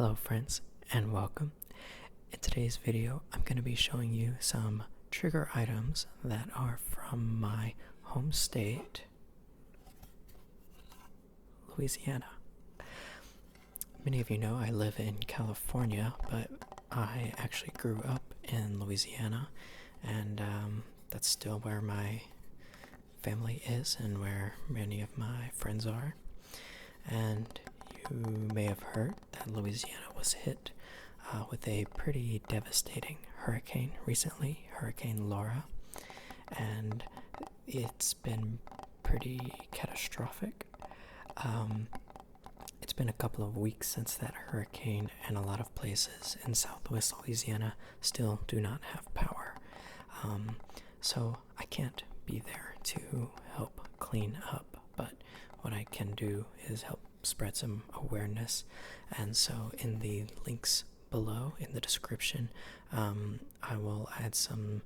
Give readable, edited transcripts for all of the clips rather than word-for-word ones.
Hello friends and welcome. In today's video I'm going to be showing you some trigger items that are from my home state, Louisiana. Many of you know I live in California, but I actually grew up in Louisiana, and that's still where my family is and where many of my friends are. And you may have heard that Louisiana was hit with a pretty devastating hurricane recently, Hurricane Laura, and it's been pretty catastrophic. It's been a couple of weeks since that hurricane, and a lot of places in southwest Louisiana still do not have power. So I can't be there to help clean up, but what I can do is help spread some awareness. And so in the links below in the description, I will add some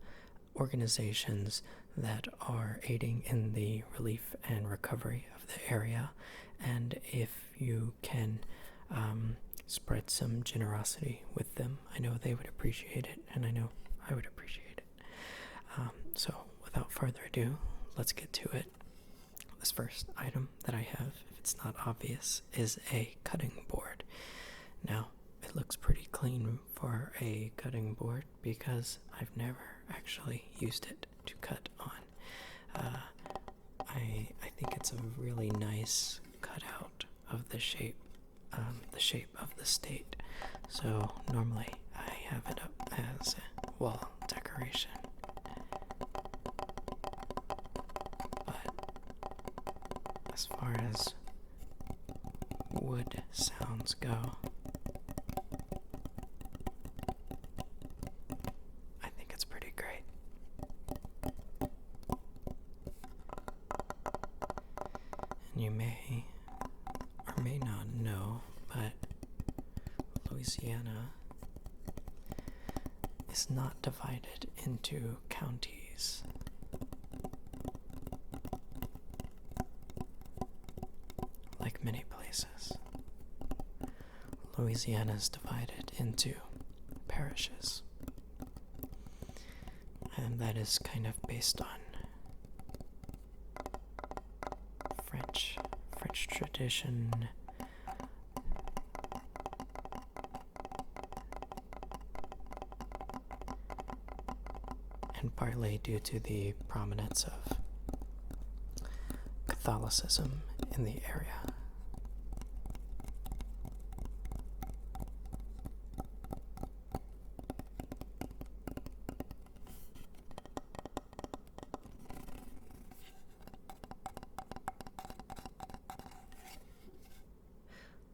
organizations that are aiding in the relief and recovery of the area. And if you can spread some generosity with them, I know they would appreciate it, and I know I would appreciate it. So without further ado, let's get to it. This first item that I have, if it's not obvious, is a cutting board. Now, it looks pretty clean for a cutting board because I've never actually used it to cut on. I think it's a really nice cutout of the shape of the state. So normally I have it up as a wall decoration. As far as wood sounds go, I think it's pretty great. And you may or may not know, but Louisiana is not divided into counties. Like many places, Louisiana is divided into parishes, and that is kind of based on French tradition, and partly due to the prominence of Catholicism in the area.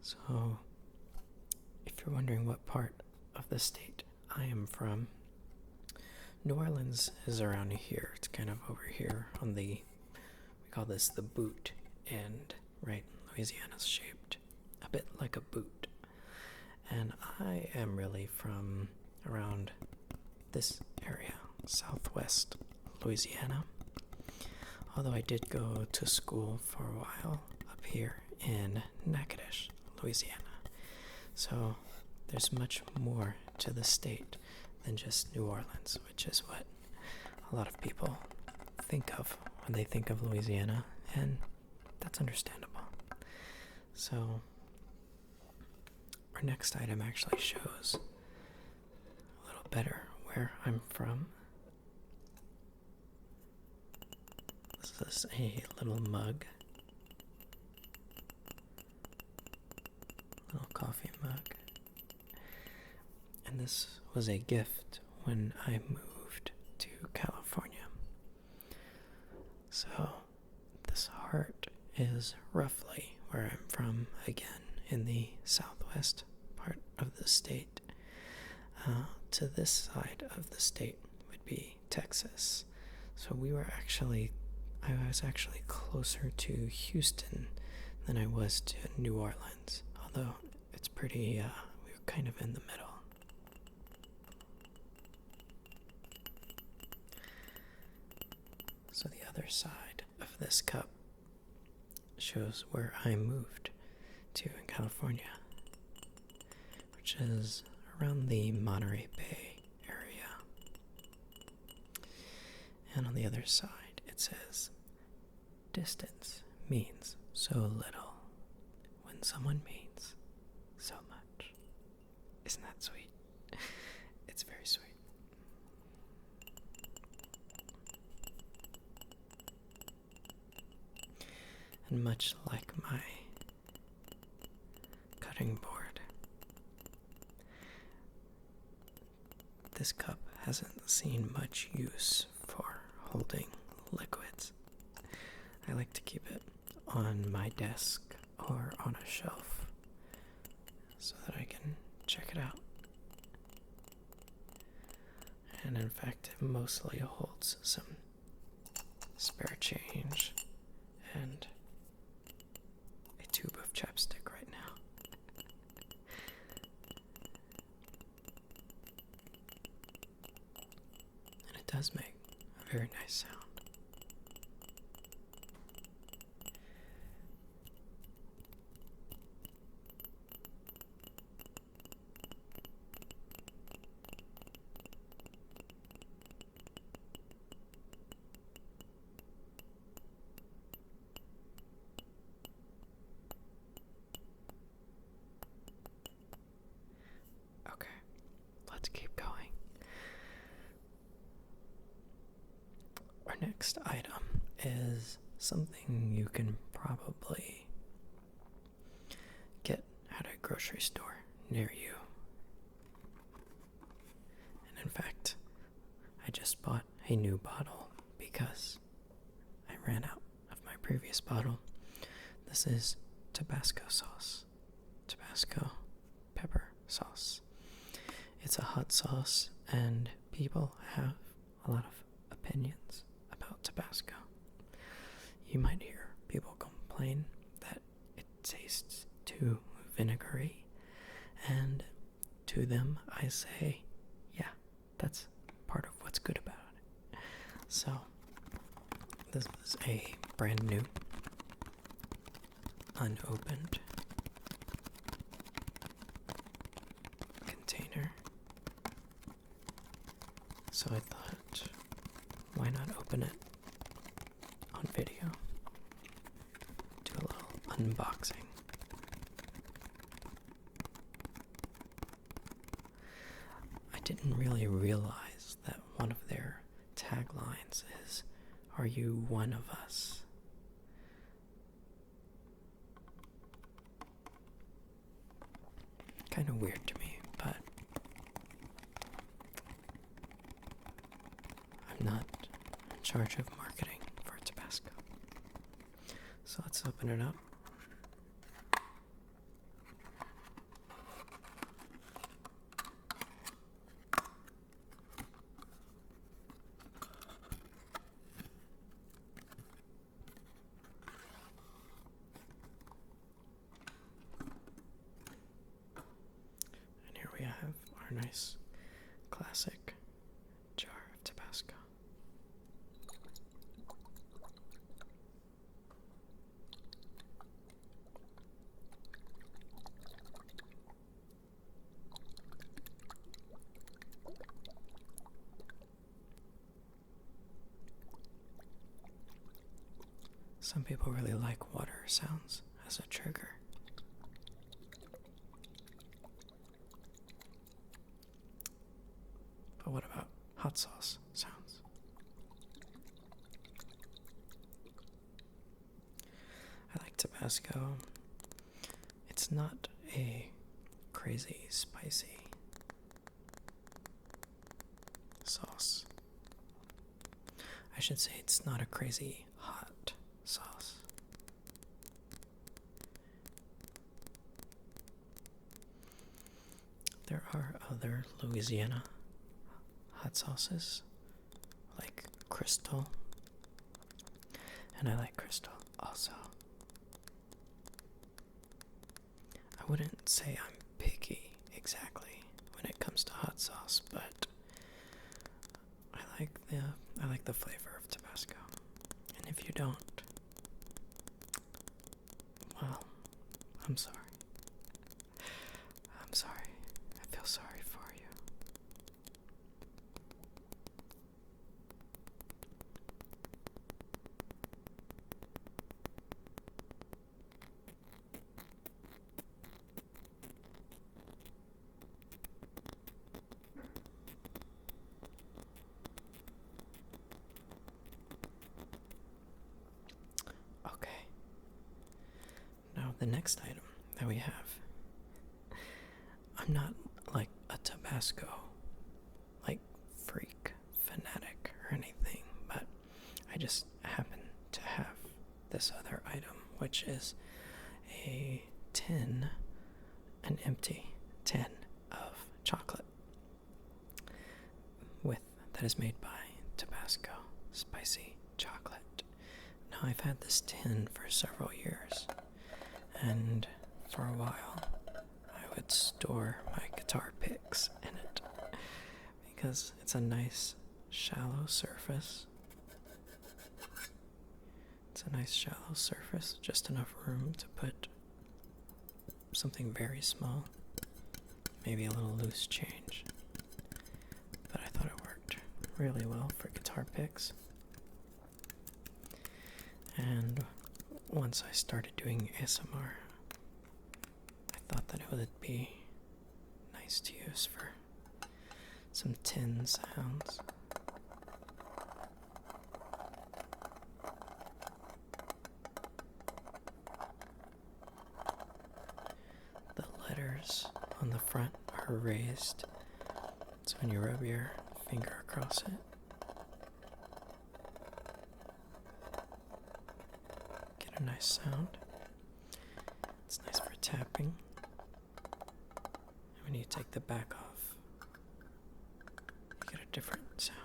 So, if you're wondering what part of the state I am from, New Orleans is around here. It's kind of over here on we call this the boot end, right? Louisiana's shaped a bit like a boot. And I am really from around this area, southwest Louisiana. Although I did go to school for a while up here in Natchitoches, Louisiana. So there's much more to the state than just New Orleans, which is what a lot of people think of when they think of Louisiana, and that's understandable. So our next item actually shows a little better where I'm from. This is a little mug. Little coffee mug. And this was a gift when I moved to California. So this heart is roughly where I'm from, again in the southwest part of the state. To this side of the state would be Texas. So I was actually closer to Houston than I was to New Orleans. Although it's pretty, we were kind of in the middle. So the other side of this cup shows where I moved to in California, which is around the Monterey Bay area. And on the other side, it says, distance means so little when someone means so much. Isn't that sweet? It's very sweet. And much like my cutting board, this cup hasn't seen much use for holding liquids. I like to keep it on my desk or on a shelf so that I can check it out. And in fact, it mostly holds some spare change and a tube of chapstick right now. And it does make a very nice sound. Let's keep going. Our next item is something you can probably get at a grocery store near you. And in fact, I just bought a new bottle because I ran out of my previous bottle. This is Tabasco sauce. Tabasco pepper sauce. It's a hot sauce, and people have a lot of opinions about Tabasco. You might hear people complain that it tastes too vinegary, and to them I say, yeah, that's part of what's good about it. So, this is a brand new, unopened container. So I thought, why not open it on video? Do a little unboxing. I didn't really realize that one of their taglines is, "Are you one of us?" Kind of weird to me, but I'm not in charge of marketing for Tabasco. So let's open it up. And here we have our nice classic jar of Tabasco. Some people really like water sounds as a trigger. But what about hot sauce sounds? I like Tabasco. It's not a crazy spicy sauce. I should say it's not a crazy hot sauce. There are other Louisiana hot sauces, like Crystal, and I like Crystal also. I wouldn't say I'm picky exactly when it comes to hot sauce, but I like the flavor of Tabasco. And if you don't, well, I'm sorry. I'm sorry. next item that we have, I'm not like a Tabasco like freak fanatic or anything, but I just happen to have this other item, which is an empty tin of chocolate that is made by Tabasco spicy chocolate. Now, I've had this tin for several years, and for a while I would store my guitar picks in it because it's a nice shallow surface. It's a nice shallow surface, just enough room to put something very small, maybe a little loose change. But I thought it worked really well for guitar picks. And once I started doing ASMR, I thought that it would be nice to use for some tin sounds. The letters on the front are raised, so when you rub your finger across it, get a nice sound. It's nice for tapping. And when you take the back off, you get a different sound.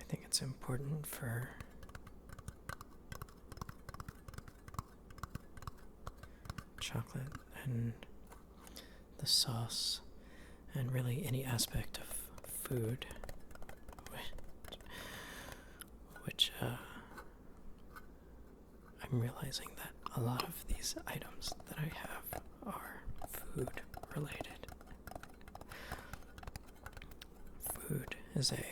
I think it's important for chocolate and the sauce and really any aspect of food which I'm realizing that a lot of these items that I have are food related. Food is a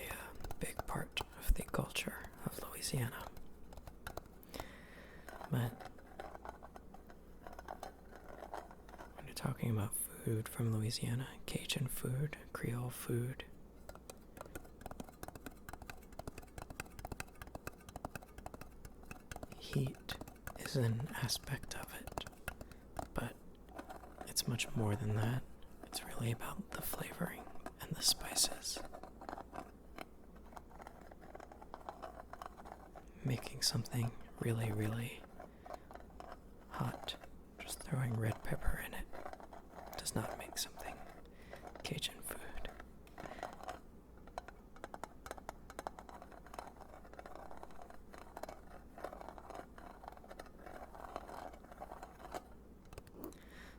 big part of the culture of Louisiana. But when you're talking about food from Louisiana, Cajun food, Creole food, heat is an aspect of it, but it's much more than that. It's really about the flavoring and the spices. Making something really, really hot, just throwing red pepper in it, does not make something Cajun food.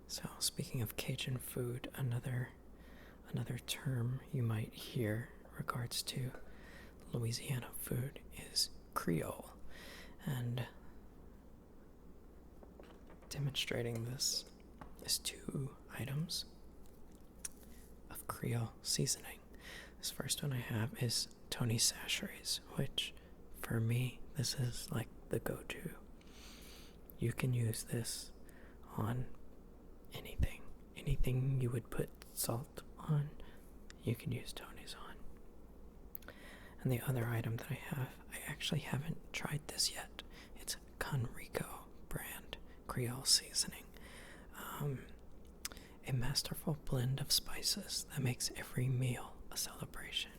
So, speaking of Cajun food, another term you might hear in regards to Louisiana food is Creole. And demonstrating this is 2 items of Creole seasoning. This first one I have is Tony Chachere's, which for me, this is like the go-to. You can use this on anything you would put salt on, you can use Tony's on. And the other item that I have, I actually haven't tried this yet. It's Cajunroux brand Creole seasoning. A masterful blend of spices that makes every meal a celebration.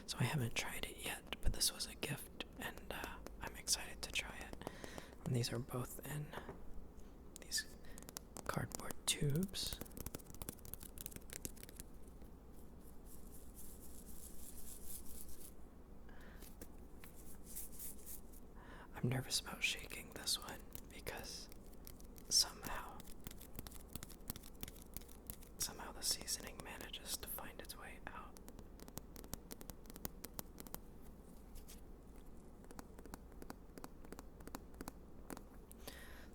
So I haven't tried it yet, but this was a gift, and I'm excited to try it. And these are both in these cardboard tubes. I'm nervous about shaking this one because somehow the seasoning manages to find its way out.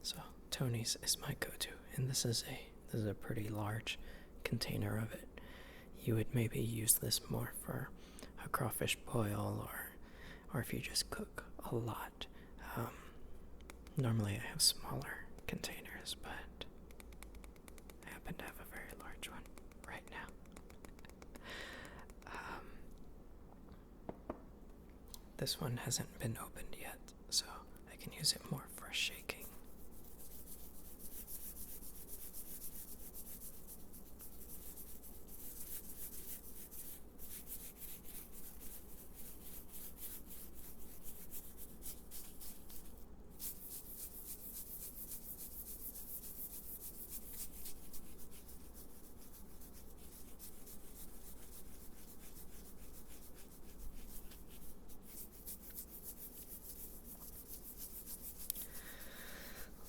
So Tony's is my go-to and this is a pretty large container of it. You would maybe use this more for a crawfish boil, or if you just cook a lot. Normally I have smaller containers, but I happen to have a very large one right now. This one hasn't been opened yet, so I can use it more for shaking.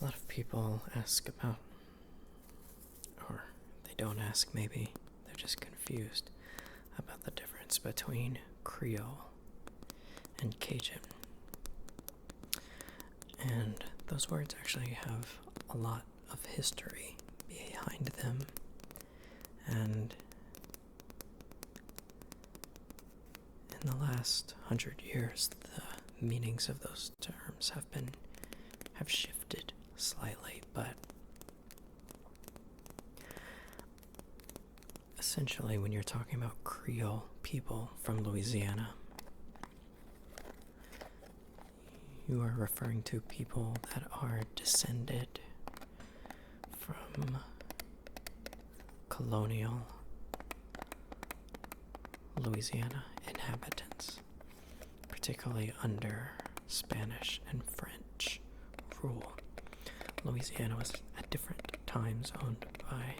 A lot of people ask about, or they don't ask maybe, they're just confused about the difference between Creole and Cajun. And those words actually have a lot of history behind them, and in the last 100 years the meanings of those terms have shifted slightly, but essentially when you're talking about Creole people from Louisiana, you are referring to people that are descended from colonial Louisiana inhabitants, particularly under Spanish and French rule. Louisiana was at different times owned by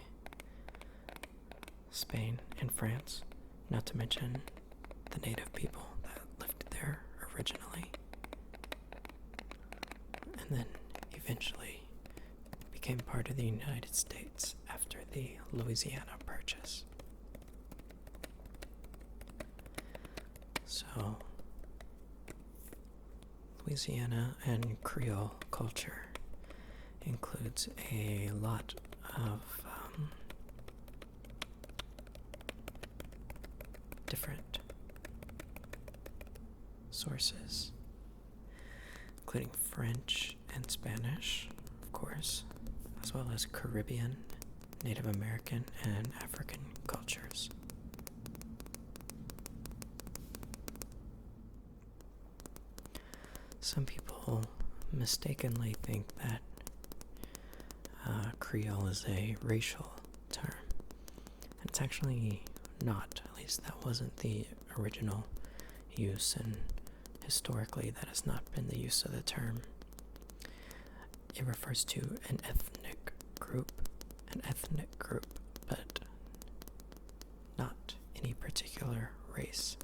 Spain and France, not to mention the native people that lived there originally, and then eventually became part of the United States after the Louisiana Purchase. So, Louisiana and Creole culture includes a lot of different sources, including French and Spanish, of course, as well as Caribbean, Native American, and African cultures. Some people mistakenly think that Creole is a racial term. And it's actually not. At least that wasn't the original use, and historically that has not been the use of the term. It refers to an ethnic group, but not any particular race.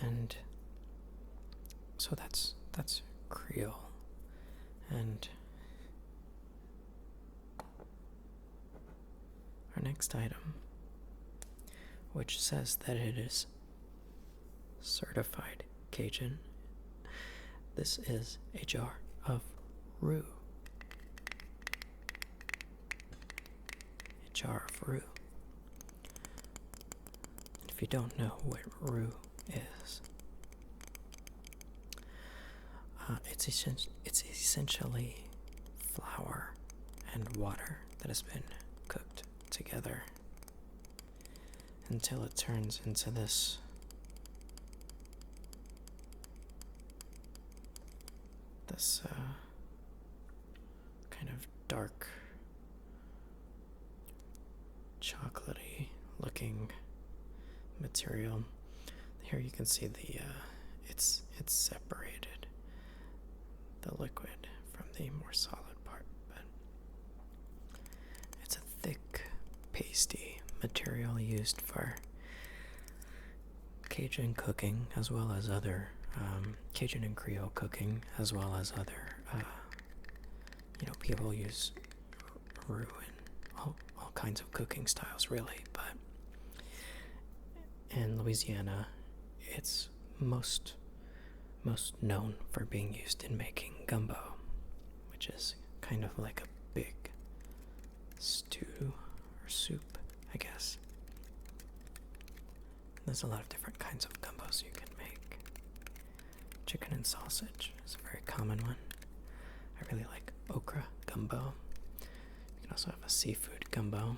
And so that's Creole. And our next item, which says that it is certified Cajun, this is a jar of roux. A jar of roux. If you don't know what roux is, it's essentially flour and water that has been cooked together until it turns into this kind of dark, chocolatey looking material. Here you can see it's separated, the liquid from the more solid part, but it's a thick, pasty material used for Cajun cooking, as well as other Cajun and Creole cooking, as well as other people use roux in all kinds of cooking styles, really. But in Louisiana, it's most most known for being used in making gumbo, which is kind of like a big stew or soup, I guess. There's a lot of different kinds of gumbos you can make. Chicken and sausage is a very common one. I really like okra gumbo. You can also have a seafood gumbo.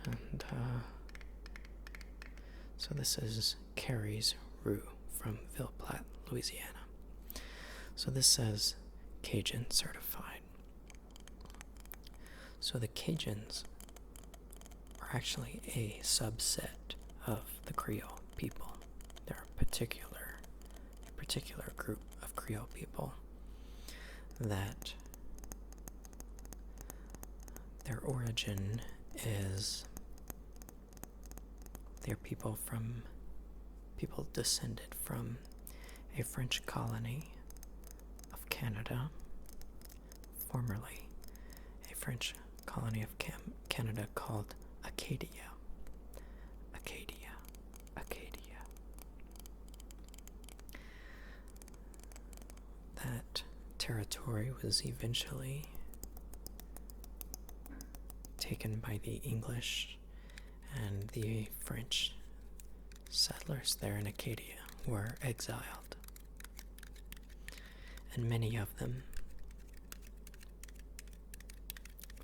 And so this is Carrie's Roux from Ville Platte, Louisiana. So this says Cajun certified. So the Cajuns are actually a subset of the Creole people. They're a particular group of Creole people that their origin is they're people descended from a French colony of Canada, formerly a French colony of Canada called Acadia. That territory was eventually taken by the English, and the French settlers there in Acadia were exiled. And many of them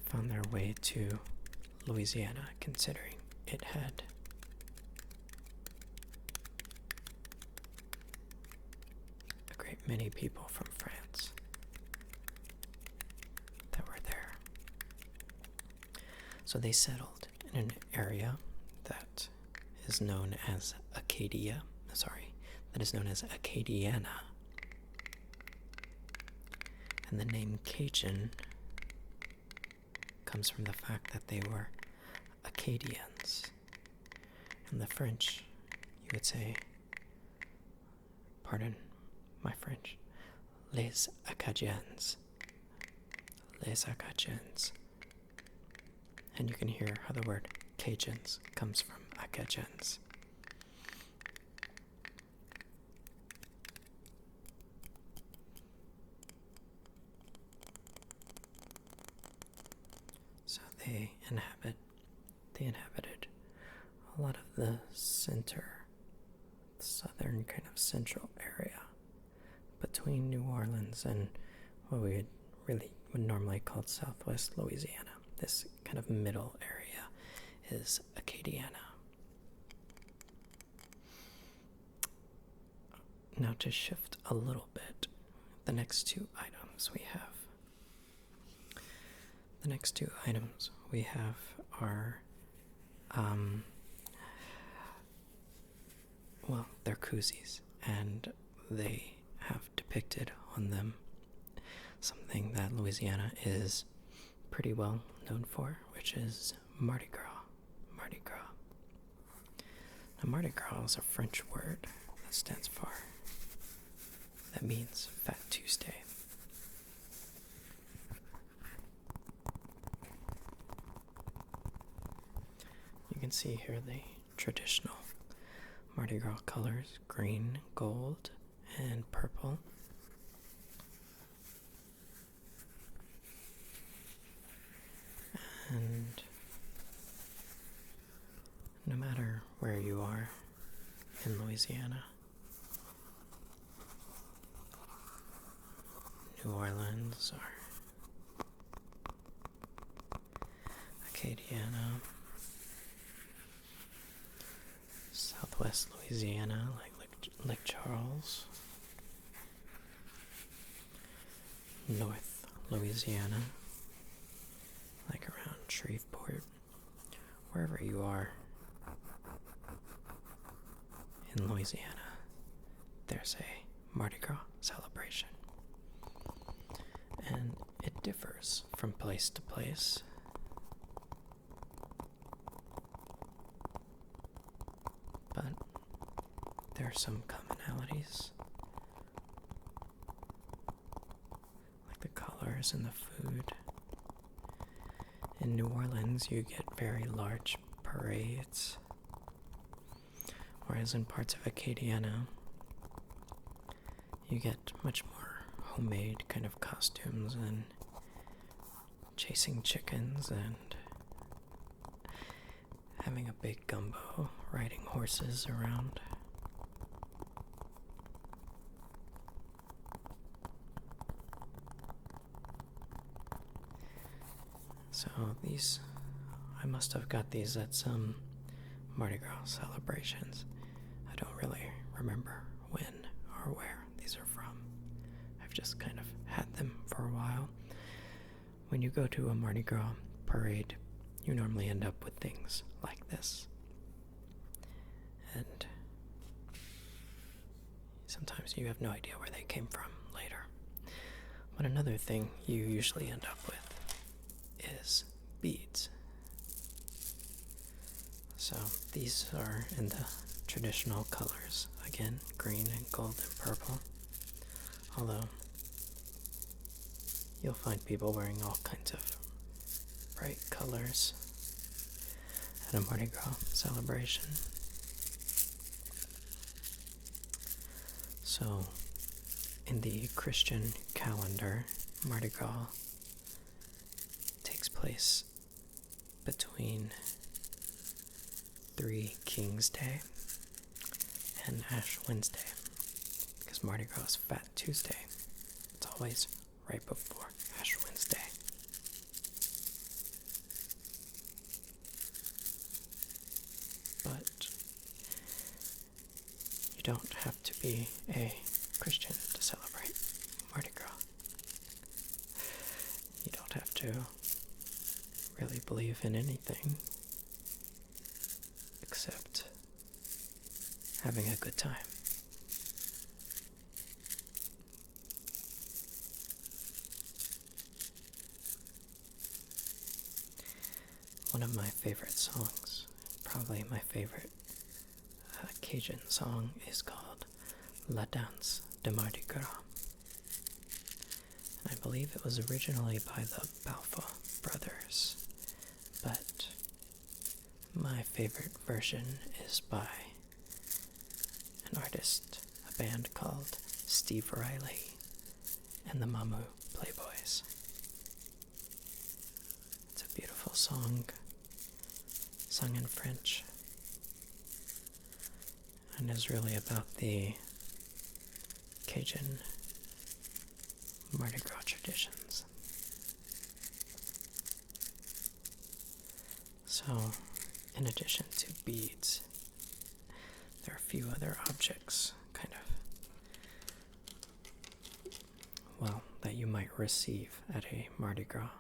found their way to Louisiana, considering it had a great many people from France that were there. So they settled in an area that is known as Acadiana. And the name Cajun comes from the fact that they were Acadians. In the French, you would say, pardon my French, les Acadiens. And you can hear how the word Cajuns comes from Acadians. So they inhabited a lot of the southern kind of central area between New Orleans and what we would normally call Southwest Louisiana. This kind of middle area is Acadiana. Now to shift a little bit, the next two items we have are, they're Koozies, and they have depicted on them something that Louisiana is pretty well known for, which is Mardi Gras. Now, Mardi Gras is a French word that means Fat Tuesday. You can see here the traditional Mardi Gras colors: green, gold, and purple. And no matter where you are in Louisiana, New Orleans or Acadiana, Southwest Louisiana, like Lake Charles, North Louisiana, like around Shreveport, wherever you are in Louisiana, there's a Mardi Gras celebration. And it differs from place to place. But there are some commonalities, like the colors and the food. In New Orleans, you get very large parades, Whereas in parts of Acadiana, you get much more homemade kind of costumes and chasing chickens and having a big gumbo, riding horses around. So these, I must have got these at some Mardi Gras celebrations. I don't really remember when or where these are from. I've just kind of had them for a while. When you go to a Mardi Gras parade, you normally end up with things like this. And sometimes you have no idea where they came from later. But another thing you usually end up with is beads. So these are in the traditional colors. Again, green and gold and purple. Although you'll find people wearing all kinds of bright colors at a Mardi Gras celebration. So, in the Christian calendar, Mardi Gras takes place between Three Kings Day and Ash Wednesday, because Mardi Gras is Fat Tuesday. It's always right before Ash Wednesday. But you don't have to be a Christian to celebrate Mardi Gras. You don't have to really believe in anything except having a good time. One of my favorite songs, probably my favorite Cajun song, is called La Danse de Mardi Gras. And I believe it was originally by the Balfour Brothers, but my favorite version is by an artist, a band called Steve Riley and the Mamu Playboys. It's a beautiful song, sung in French, and is really about the Cajun Mardi Gras traditions. So, in addition to beads, there are a few other objects, that you might receive at a Mardi Gras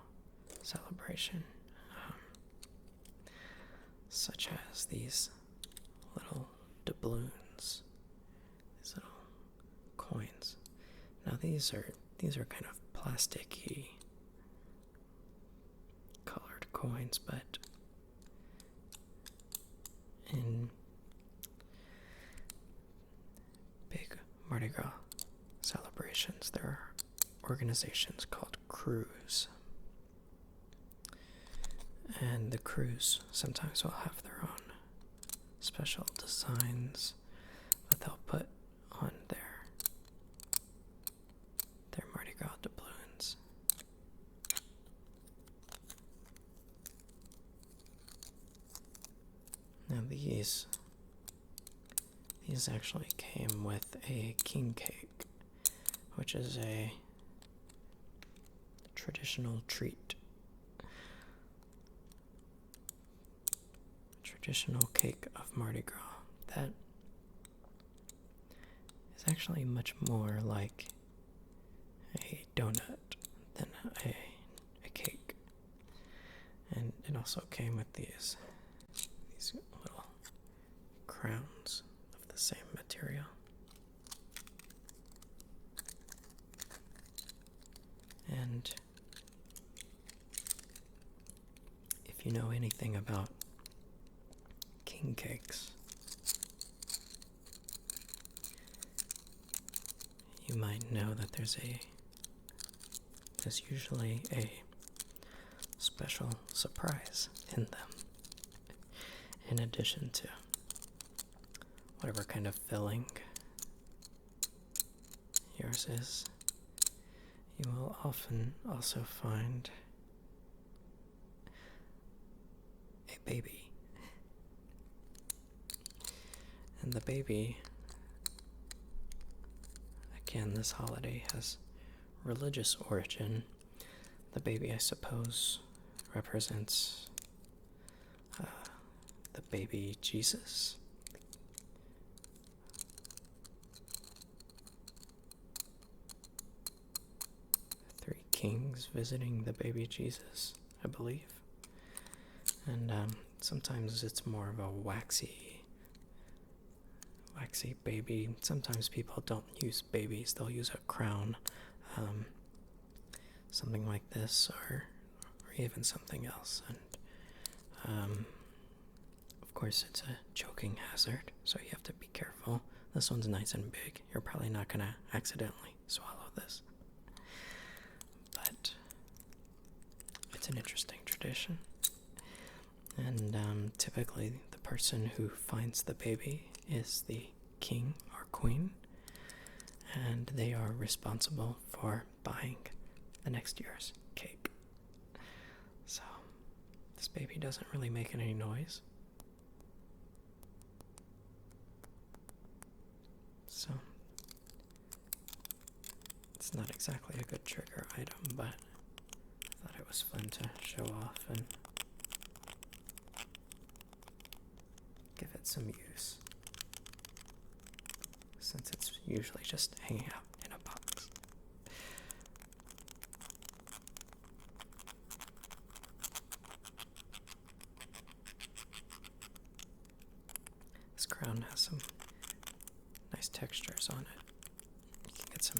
celebration, such as these little doubloons, these little coins. Now these are kind of plasticky colored coins, but in big Mardi Gras celebrations, there are organizations called crews. And the crews sometimes will have their own special designs that they'll put on their Mardi Gras doubloons. Now these actually came with a king cake, which is a traditional treat. Traditional cake of Mardi Gras that is actually much more like a donut than a cake. And it also came with these little crowns of the same material. And if you know anything about king cakes, you might know that there's usually a special surprise in them, in addition to whatever kind of filling yours is. You will often also find a baby. And the baby, again, this holiday has religious origin. The baby, I suppose, represents the baby Jesus. Three kings visiting the baby Jesus, I believe. And sometimes it's more of a waxy baby. Sometimes people don't use babies, they'll use a crown, something like this, or even something else. And of course it's a choking hazard, so you have to be careful. This one's nice and big. You're probably not gonna accidentally swallow this, but it's an interesting tradition. And typically the person who finds the baby is the king or queen, and they are responsible for buying the next year's cake. So this baby doesn't really make any noise. So it's not exactly a good trigger item, but I thought it was fun to show off and give it some use, since it's usually just hanging out in a box. This crown has some nice textures on it. You can get some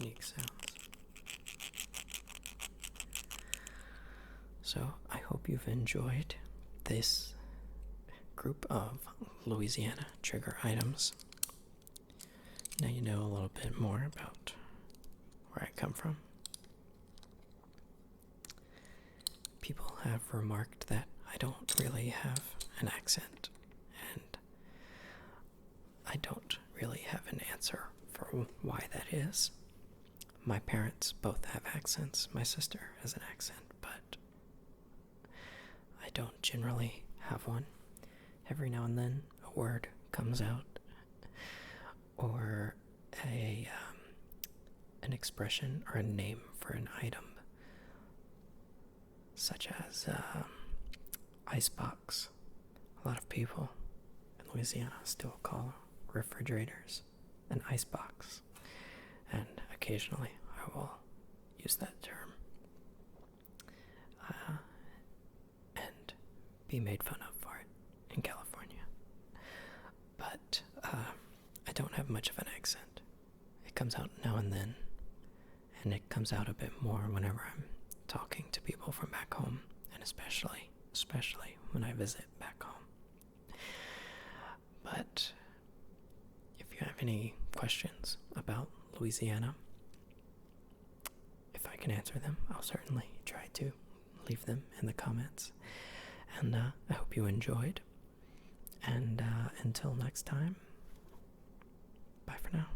unique sounds. So I hope you've enjoyed this group of Louisiana trigger items. Now you know a little bit more about where I come from. People have remarked that I don't really have an accent, and I don't really have an answer for why that is. My parents both have accents. My sister has an accent, but I don't generally have one. Every now and then a word comes out, or an expression or a name for an item, such as icebox. A lot of people in Louisiana still call refrigerators an icebox, and occasionally I will use that term and be made fun of for it in California. But I don't have much of an accent. It comes out now and then, and it comes out a bit more whenever I'm talking to people from back home, and especially when I visit back home. But if you have any questions about Louisiana, if I can answer them, I'll certainly try to leave them in the comments. And I hope you enjoyed. And until next time, bye for now.